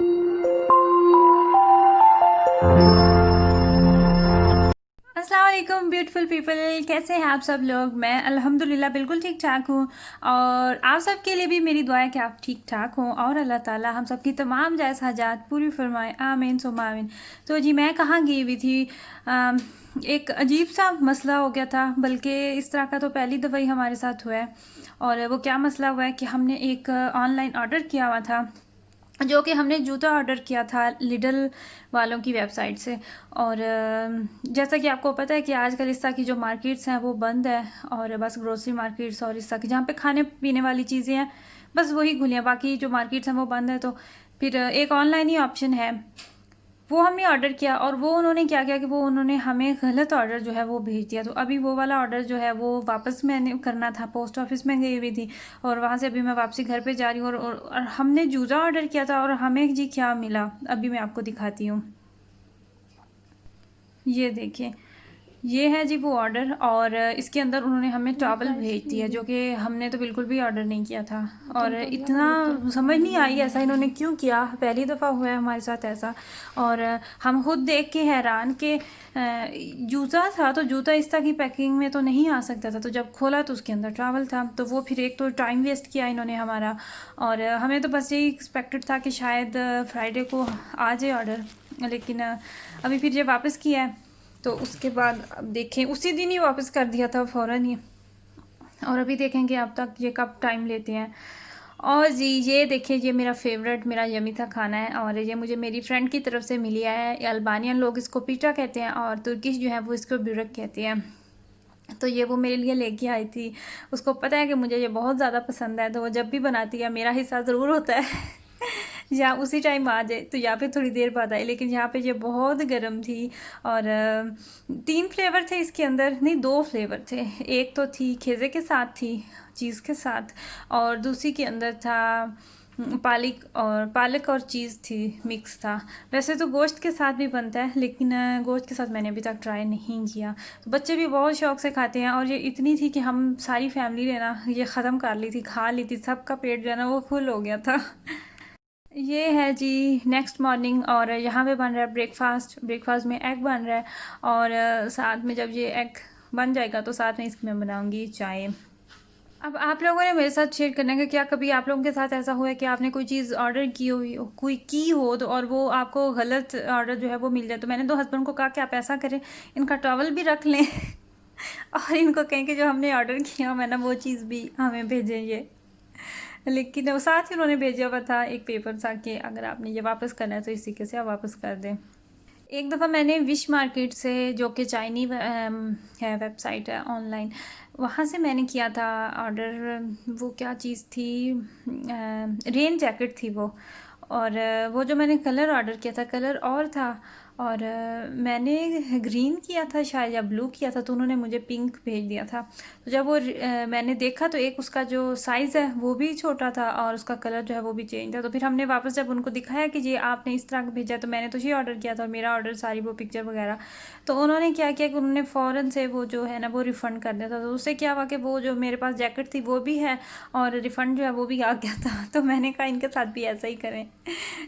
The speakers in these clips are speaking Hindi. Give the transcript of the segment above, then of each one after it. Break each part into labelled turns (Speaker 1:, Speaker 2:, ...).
Speaker 1: अस्सलाम वालेकुम ब्यूटीफुल पीपल, कैसे हैं आप सब लोग। मैं अल्हम्दुलिल्लाह बिल्कुल ठीक ठाक हूँ और आप सब के लिए भी मेरी दुआ है कि आप ठीक ठाक हों और अल्लाह ताला हम सब की तमाम जायज़ हाजात पूरी फरमाए, आमीन सुम्मा आमीन। तो जी मैं कहाँ गई हुई थी, एक अजीब सा मसला हो गया था, बल्कि इस तरह का तो पहली दफ़ा ही हमारे साथ हुआ है। और वो क्या मसला हुआ है कि हमने एक ऑनलाइन ऑर्डर किया हुआ था, जो कि हमने जूता ऑर्डर किया था लिडल वालों की वेबसाइट से। और जैसा कि आपको पता है कि आजकल इस तरह की जो मार्केट्स हैं वो बंद है, और बस ग्रोसरी मार्केट्स और इस तरह की जहाँ पे खाने पीने वाली चीज़ें हैं बस वही खुली हैं, बाकी जो मार्केट्स हैं वो बंद है। तो फिर एक ऑनलाइन ही ऑप्शन है, वो हमने ऑर्डर किया और वो उन्होंने क्या किया कि वो उन्होंने हमें गलत ऑर्डर जो है वो भेज दिया। तो अभी वो वाला ऑर्डर जो है वो वापस मैंने करना था, पोस्ट ऑफिस में गई हुई थी और वहाँ से अभी मैं वापसी घर पे जा रही हूँ। और हमने जूता ऑर्डर किया था और हमें जी क्या मिला अभी मैं आपको दिखाती हूँ। ये देखिए, ये है जी वो ऑर्डर, और इसके अंदर उन्होंने हमें टॉवल भेज दिया, जो कि हमने तो बिल्कुल भी ऑर्डर नहीं किया था। और इतना समझ नहीं आई ऐसा इन्होंने क्यों किया, पहली दफ़ा हुआ है हमारे साथ ऐसा। और हम खुद देख के हैरान के जूता था तो जूता इस तरह की पैकिंग में तो नहीं आ सकता था, तो जब खोला तो उसके अंदर टॉवल था। तो वो फिर एक तो टाइम वेस्ट किया इन्होंने हमारा, और हमें तो बस यही एक्सपेक्टेड था कि शायद फ्राइडे को आ जाए ऑर्डर, लेकिन अभी फिर जब वापस किया है तो उसके बाद अब देखें उसी दिन ही वापस कर दिया था फ़ौरन ही, और अभी देखेंगे अब तक ये कब टाइम लेते हैं। और जी ये देखिए, ये मेरा फेवरेट मेरा यमी था खाना है, और ये मुझे मेरी फ्रेंड की तरफ से मिली है। अल्बानियन लोग इसको पीटा कहते हैं और तुर्किश जो है वो इसको ब्यूरक कहते हैं। तो ये वो मेरे लिए लेके आई थी, उसको पता है कि मुझे ये बहुत ज़्यादा पसंद है, तो वो जब भी बनाती है मेरा हिस्सा ज़रूर होता है या उसी टाइम आ जाए तो या फिर थोड़ी देर बाद आई, लेकिन यहाँ पे ये बहुत गर्म थी। और 3 फ्लेवर थे इसके अंदर, नहीं 2 फ्लेवर थे। एक तो थी खेज़े के साथ थी, चीज़ के साथ, और दूसरी के अंदर था पालक और चीज़ थी, मिक्स था। वैसे तो गोश्त के साथ भी बनता है, लेकिन गोश्त के साथ मैंने अभी तक ट्राई नहीं किया। तो बच्चे भी बहुत शौक से खाते हैं, और ये इतनी थी कि हम सारी फैमिली ने ना ये ख़त्म कर ली थी, खा ली थी, सबका पेट जो है ना वो फुल हो गया था। ये है जी नेक्स्ट मॉर्निंग, और यहाँ पे बन रहा है ब्रेकफास्ट। ब्रेकफास्ट में एग बन रहा है, और साथ में जब ये एग बन जाएगा तो साथ में इसमें मैं बनाऊँगी चाय। अब आप लोगों ने मेरे साथ शेयर करने का, क्या कभी आप लोगों के साथ ऐसा हुआ है कि आपने कोई चीज़ ऑर्डर की हुई कोई की हो तो, और वो आपको गलत ऑर्डर जो है वो मिल जाए। तो मैंने तो हस्बैंड को कहा कि आप ऐसा करें, इनका टॉवल भी रख लें और इनको कहें कि जो हमने ऑर्डर किया हुआ है ना वो चीज़ भी हमें भेजें ये। लेकिन वो साथ ही उन्होंने भेजा हुआ था एक पेपर था कि अगर आपने ये वापस करना है तो इस तरीके से आप वापस कर दें। एक दफ़ा मैंने विश मार्केट से, जो कि चाइनी है वेबसाइट है ऑनलाइन, वहाँ से मैंने किया था ऑर्डर। वो क्या चीज़ थी, रेन जैकेट थी वो। और वो जो मैंने कलर ऑर्डर किया था कलर और था, और मैंने ग्रीन किया था शायद या ब्लू किया था, तो उन्होंने मुझे पिंक भेज दिया था। तो जब वो मैंने देखा तो एक उसका जो साइज़ है वो भी छोटा था और उसका कलर जो है वो भी चेंज था। तो फिर हमने वापस जब उनको दिखाया कि ये आपने इस तरह का भेजा, तो मैंने तो ये ऑर्डर किया था और मेरा ऑर्डर सारी वो पिक्चर वगैरह, तो उन्होंने क्या किया कि उन्होंने फ़ौरन से वो जो है ना वो रिफ़ंड कर दिया था। तो उससे क्या हुआ कि वो जो मेरे पास जैकेट थी वो भी है और रिफ़ंड जो है वो भी आ गया था। तो मैंने कहा इनके साथ भी ऐसा ही करें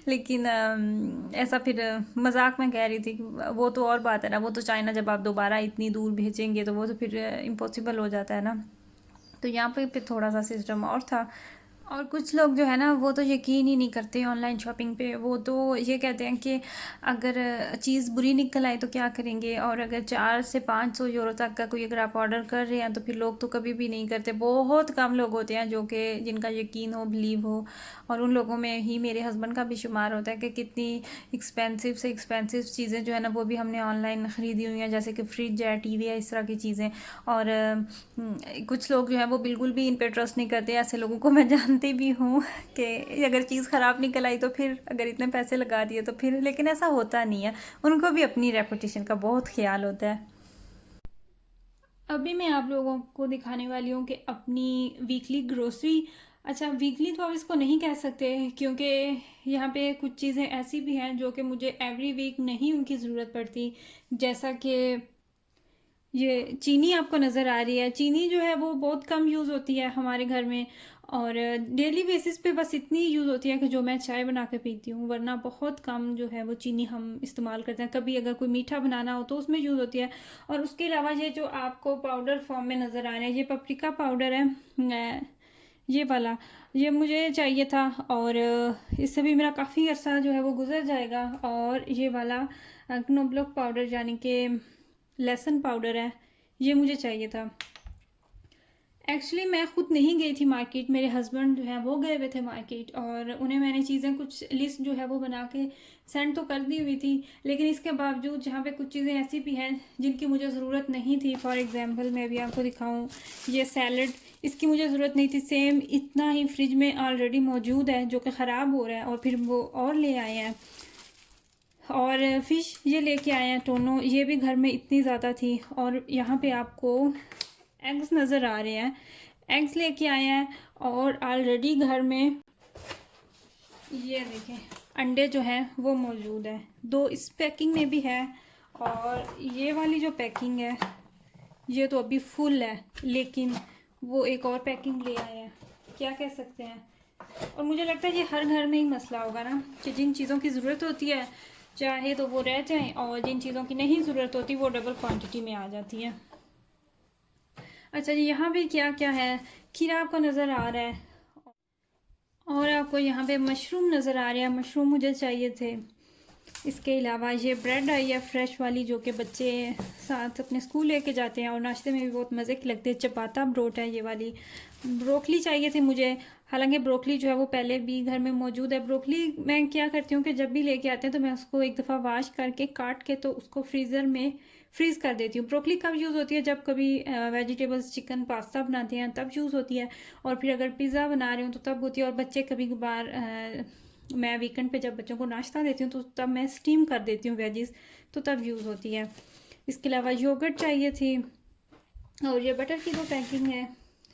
Speaker 1: लेकिन ऐसा फिर मजाक में कह रही थी कि वो तो और बात है ना, वो तो चाइना जब आप दोबारा इतनी दूर भेजेंगे तो वो तो फिर इम्पॉसिबल हो जाता है ना। तो यहाँ पे फिर थोड़ा सा सिस्टम और था। और कुछ लोग जो है ना वो तो यकीन ही नहीं करते ऑनलाइन शॉपिंग पे, वो तो ये कहते हैं कि अगर चीज़ बुरी निकल आए तो क्या करेंगे। और अगर 400 से 500 यूरो तक का कोई अगर आप ऑर्डर कर रहे हैं तो फिर लोग तो कभी भी नहीं करते। बहुत कम लोग होते हैं जो कि जिनका यकीन हो, बिलीव हो, और उन लोगों में ही मेरे हस्बैंड का भी शुमार होता है कि कितनी एक्सपेंसिव से एक्सपेंसिव चीज़ें जो है ना वो भी हमने ऑनलाइन ख़रीदी हुई हैं, जैसे कि फ्रिज है, टीवी है, इस तरह की चीज़ें। और कुछ लोग जो हैं वो बिल्कुल भी इन पे ट्रस्ट नहीं करते। ऐसे लोगों को मैं जानती भी हूँ कि अगर चीज़ ख़राब निकल आई तो फिर अगर इतने पैसे लगा दिए तो फिर, लेकिन ऐसा होता नहीं है, उनको भी अपनी रेपुटेशन का बहुत ख्याल होता है। अभी मैं आप लोगों को दिखाने वाली हूँ कि अपनी वीकली ग्रोसरी, अच्छा वीकली तो आप इसको नहीं कह सकते क्योंकि यहाँ पे कुछ चीज़ें ऐसी भी हैं जो कि मुझे एवरी वीक नहीं उनकी ज़रूरत पड़ती। जैसा कि ये चीनी आपको नज़र आ रही है, चीनी जो है वो बहुत कम यूज़ होती है हमारे घर में, और डेली बेसिस पे बस इतनी यूज़ होती है कि जो मैं चाय बना के पीती हूँ, वरना बहुत कम जो है वो चीनी हम इस्तेमाल करते हैं। कभी अगर कोई मीठा बनाना हो तो उसमें यूज़ होती है। और उसके अलावा ये जो आपको पाउडर फॉर्म में नज़र आ रहे हैं, ये पपरिका पाउडर है, ये वाला, ये मुझे चाहिए था और इससे भी मेरा काफ़ी अर्सा जो है वो गुजर जाएगा। और ये वाला क्नोब्लोक पाउडर यानी कि लहसुन पाउडर है, ये मुझे चाहिए था। एक्चुअली मैं खुद नहीं गई थी मार्केट, मेरे हस्बैंड जो है वो गए हुए थे मार्केट, और उन्हें मैंने चीज़ें कुछ लिस्ट जो है वो बना के सेंड तो कर दी हुई थी, लेकिन इसके बावजूद जहाँ पे कुछ चीज़ें ऐसी भी हैं जिनकी मुझे ज़रूरत नहीं थी। फॉर एग्जांपल मैं भी आपको दिखाऊं, ये सैलड, इसकी मुझे ज़रूरत नहीं थी, सेम इतना ही फ्रिज में ऑलरेडी मौजूद है जो कि ख़राब हो रहा है, और फिर वो और ले आए हैं। और फ़िश ये लेके आए हैं टोनो, ये भी घर में इतनी ज़्यादा थी। और यहाँ पे आपको एग्स नज़र आ रहे हैं, एग्स लेके आए हैं, और ऑलरेडी घर में ये देखें अंडे जो हैं वो मौजूद है। 2 इस पैकिंग में भी है, और ये वाली जो पैकिंग है ये तो अभी फुल है, लेकिन वो एक और पैकिंग ले आए हैं, क्या कह सकते हैं। और मुझे लगता है ये हर घर में ही मसला होगा ना, कि जिन चीज़ों की ज़रूरत होती है चाहे तो वो रह जाएं, और जिन चीज़ों की नहीं ज़रूरत होती वो डबल क्वांटिटी में आ जाती है। अच्छा जी, यहाँ पे क्या क्या है, खीरा आपको नज़र आ रहा है, और आपको यहाँ पे मशरूम नज़र आ रहे हैं, मशरूम मुझे चाहिए थे। इसके अलावा ये ब्रेड आई है फ्रेश वाली, जो कि बच्चे साथ अपने स्कूल लेके जाते हैं और नाश्ते में भी बहुत मज़े की लगती है। चपाता ब्रोट है ये वाली। ब्रोकली चाहिए थी मुझे, हालांकि ब्रोकली जो है वो पहले भी घर में मौजूद है। ब्रोकली मैं क्या करती हूँ कि जब भी लेके आते हैं तो मैं उसको एक दफ़ा वॉश करके काट के तो उसको फ्रीज़र में फ्रीज़ कर देती हूँ। ब्रोकली कब यूज़ होती है, जब कभी वेजिटेबल्स चिकन पास्ता बनाते हैं तब यूज़ होती है, और फिर अगर पिज़्ज़ा बना रही हूँ तो तब होती है, और बच्चे कभी कभार मैं वीकेंड पे जब बच्चों को नाश्ता देती हूँ तो तब मैं स्टीम कर देती हूँ वेजिस, तो तब यूज़ होती है। इसके अलावा योगर्ट चाहिए थी, और ये बटर की 2 पैकिंग है,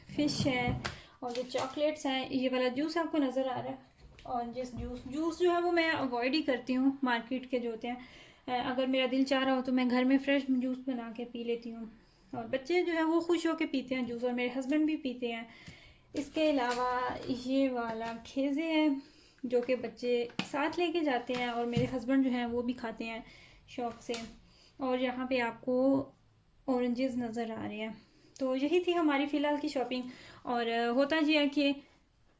Speaker 1: फ़िश है, और ये चॉकलेट्स हैं। ये वाला जूस आपको नज़र आ रहा है, और जिस जूस जो है वो मैं अवॉइड ही करती हूँ मार्केट के जो होते हैं। अगर मेरा दिल चाह रहा हो तो मैं घर में फ्रेश जूस बना के पी लेती हूँ, और बच्चे जो है वो खुश होकर पीते हैं जूस, और मेरे हस्बैंड भी पीते हैं। इसके अलावा ये वाला खेज़े है जो कि बच्चे साथ लेके जाते हैं, और मेरे हस्बैंड जो हैं वो भी खाते हैं शौक़ से। और यहाँ पे आपको ऑरेंजेस नज़र आ रहे हैं। तो यही थी हमारी फ़िलहाल की शॉपिंग। और होता ये है कि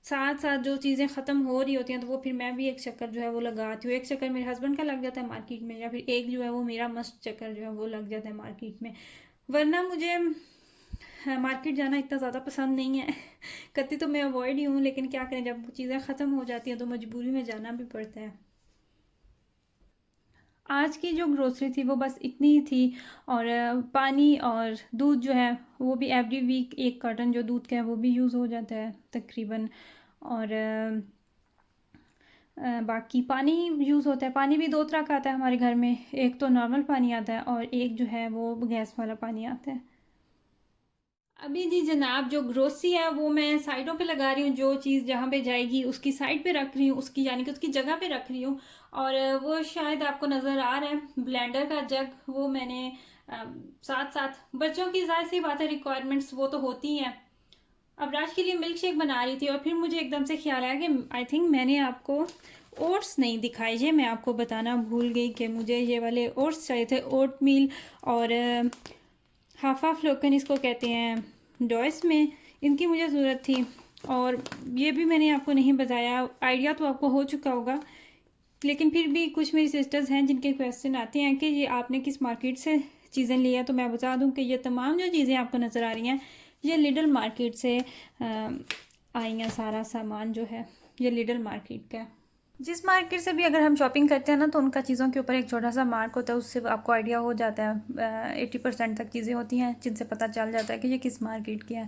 Speaker 1: साथ साथ जो चीज़ें ख़त्म हो रही होती हैं तो वो फिर मैं भी एक चक्कर जो है वो लगाती हूँ। एक चक्कर मेरे हस्बैंड का लग जाता है मार्केट में, या फिर एक जो है वो मेरा मस्त चक्कर जो है वो लग जाता है मार्केट में। वरना मुझे मार्केट जाना इतना ज़्यादा पसंद नहीं है करती तो मैं अवॉइड ही हूँ, लेकिन क्या करें, जब चीज़ें ख़त्म हो जाती हैं तो मजबूरी में जाना भी पड़ता है। आज की जो ग्रोसरी थी वो बस इतनी ही थी, और पानी और दूध जो है वो भी एवरी वीक 1 कार्टन जो दूध का है वो भी यूज़ हो जाता है तकरीबन। और बाकी पानी यूज़ होता है, पानी भी 2 तरह का आता है हमारे घर में, एक तो नॉर्मल पानी आता है और एक जो है वो गैस वाला पानी आता है। अभी जी जनाब, जो ग्रोसरी है वो मैं साइडों पे लगा रही हूँ, जो चीज़ जहाँ पे जाएगी उसकी साइड पे रख रही हूँ, उसकी यानी कि उसकी जगह पे रख रही हूँ। और वो शायद आपको नज़र आ रहा है ब्लेंडर का जग, वो मैंने साथ साथ बच्चों की जाहिर सी बात है रिक्वायरमेंट्स वो तो होती हैं। अब राज के लिए मिल्क शेक बना रही थी, और फिर मुझे एकदम से ख्याल आया कि आई थिंक मैंने आपको ओट्स नहीं दिखाए, ये मैं आपको बताना भूल गई कि मुझे ये वाले ओट्स चाहिए थे, ओट मील, और हाफा फ्लोकन इसको कहते हैं डॉयस में, इनकी मुझे ज़रूरत थी। और ये भी मैंने आपको नहीं बताया, आइडिया तो आपको हो चुका होगा, लेकिन फिर भी कुछ मेरी सिस्टर्स हैं जिनके क्वेश्चन आते हैं कि ये आपने किस मार्केट से चीज़ें लिया, तो मैं बता दूं कि ये तमाम जो चीज़ें आपको नज़र आ रही हैं ये लिडल मार्केट से आई हैं। सारा सामान जो है ये लिडल मार्केट का है। जिस मार्केट से भी अगर हम शॉपिंग करते हैं ना तो उनका चीज़ों के ऊपर एक छोटा सा मार्क होता है, उससे आपको आइडिया हो जाता है। 80% तक चीज़ें होती हैं जिनसे पता चल जाता है कि ये किस मार्केट की है।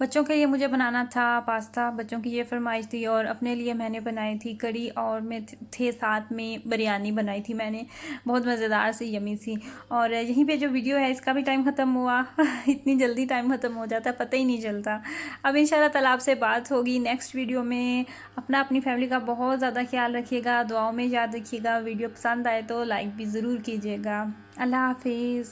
Speaker 1: बच्चों के लिए मुझे बनाना था पास्ता, बच्चों की ये फरमाइश थी, और अपने लिए मैंने बनाई थी कड़ी, और मैं थे साथ में बिरयानी बनाई थी मैंने, बहुत मज़ेदार सी यमी सी। और यहीं पर जो वीडियो है इसका भी टाइम ख़त्म हुआ इतनी जल्दी टाइम ख़त्म हो जाता है पता ही नहीं चलता। अब इंशाल्लाह ताला आपसे बात होगी नेक्स्ट वीडियो में। अपनी फैमिली का बहुत ज़्यादा ख्याल रखिएगा, दुआओं में याद रखिएगा। वीडियो पसंद आए तो लाइक भी ज़रूर कीजिएगा। अल्लाह हाफिज़।